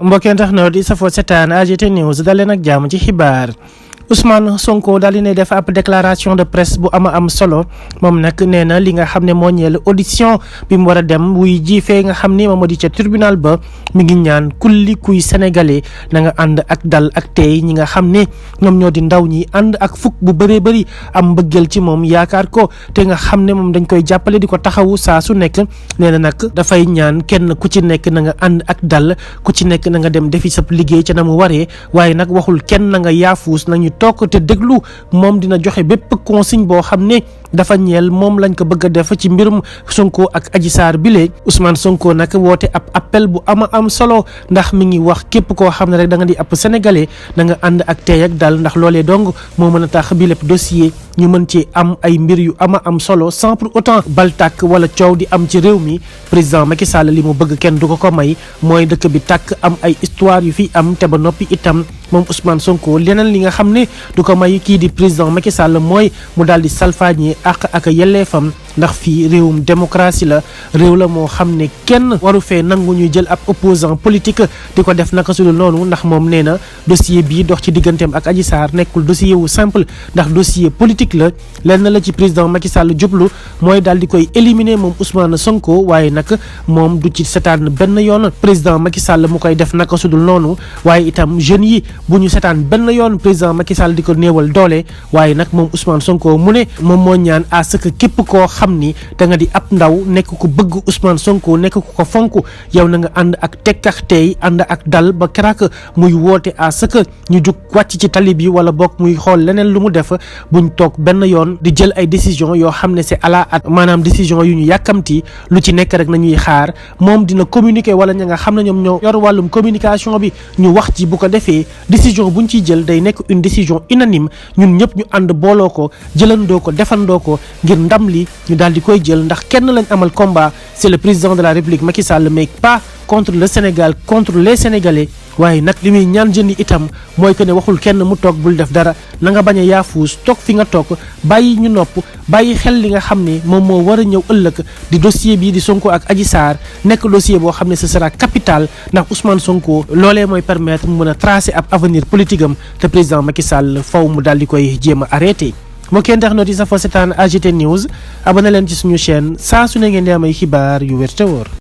mbokk internet di safoo setaan AGT News daleen ak jàmm ci xibaar. Ousmane Sonko daal di ne def ab déclaration de presse bu am solo moom nag nee na li nga xam ne moo ñeel audition bi mu war a dem wuy ji fee nga xam ne moom moo di ca tribunal ba mi ngi ñaan kulli kuy sénégalais na nga ànd ak dal ak tey ñi nga xam ne ñoom ñoo di ndaw ñi ànd ak fukk bu bëree bëri am mbëggeel ci moom yaakaar ko te nga xam ne moom dañ koy jàppale di ko taxawu saa su nekk nee na nag dafay ñaan kenn ku ci nekk na nga ànd ak dal ku ci nekk na nga dem defi sa liggéey ca na mu waree waaye nag waxul kenn na nga yaafuus nañu toog te déglu moom dina joxe bépp consigne boo xam ne dafa ñeel moom lañ ko bëgg a def ci mbirum Sonko ak Adji Sarr bile Ousmane Sonko nag woote ab appel bu am solo ndax mi ngi wax képp koo xam ne rek da nga di ab sénégalais na nga ànd ak tey ak dal ndax loolee dong moo mën a tax bi lépp dossier ñu mën ci am ay mbir yu am solo sans pour autant bal tàkk wala coow di am ci réew mi président Macky Sall li mu bëgg kenn du ko may mooy dëkk bi tàkk am ay histoire yu fi am te ba noppi itam moom Ousmane Sonko leneen li nga xam ne du ko may kii di président Macky Sall mooy mu daal di salfaañee ak yelleefam ndax fii réewum démocratie la réew la moo xam ne kenn waru fee nangu ñuy jël ab opposant politique di ko def naka su dul noonu ndax moom nee na dossier bii dox ci digganteem ak Adji Sarr nekkul dossier wu simple ndax dossier politique la lenn la ci président Macky Sall jublu mooy daal di koy éliminer moom Ousmane Sonko waaye nag moom du ci setaan benn yoon président Macky Sall mu koy def naka su dul noonu waaye itam jeunes yi bu ñu setaan benn yoon président Macky Sall di ko néewal doole waaye nag moom Ousmane Sonko mu ne moom moo ñaan à ce que képp koo xam ni da nga di ab ndaw nekk ku bëgg Ousmane Sonko nekk ku ko fonk yow na nga ànd ak tekkax tey ànd ak dal ba keroog muy woote à ce que ñu jug wàcc ci tali bi wala bokk muy xool leneen lu mu def buñ toog benn yoon di jël ay décision yoo xam ne c'est à la hâte maanaam décision yu ñu yàkkamti lu ci nekk rek nañuy xaar moom dina communiquer wala ña nga xam ne ñoom ñoo yor wàllum communication bi ñu wax ci bu ko defee décision buñ ciy jël day nekk une décision unanime ñun ñëpp ñu ànd booloo ko jëlandoo ko defandoo ko ngir ndam li ñu daal di koy jël ndax kenn lañ amal combat c'est le président de la République Macky Sall mais pas contre le Sénégal contre les Sénégalais waaye nag li muy ñaan jeunes yi itam mooy que ne waxul kenn mu toog bul def dara na nga bañ a yaafuus toog fi nga toog bàyyi ñu nopp bàyyi xel li nga xam ne moom moo war a ñëw ëllëg di dossier bii di Sonko ak Adji Sarr nekk dossier boo xam ne ce sera capital ndax Ousmane Sonko loolee mooy permettre mu mën a tracer ab avenir politique am te président Macky Sall faw mu daal di koy jéem a arrêté. moo kenn tax nooti sa fo setaan AGT News abonné leen ci suñu chaîne saa su ne ngeen di am ay xibaar yu wér te wóor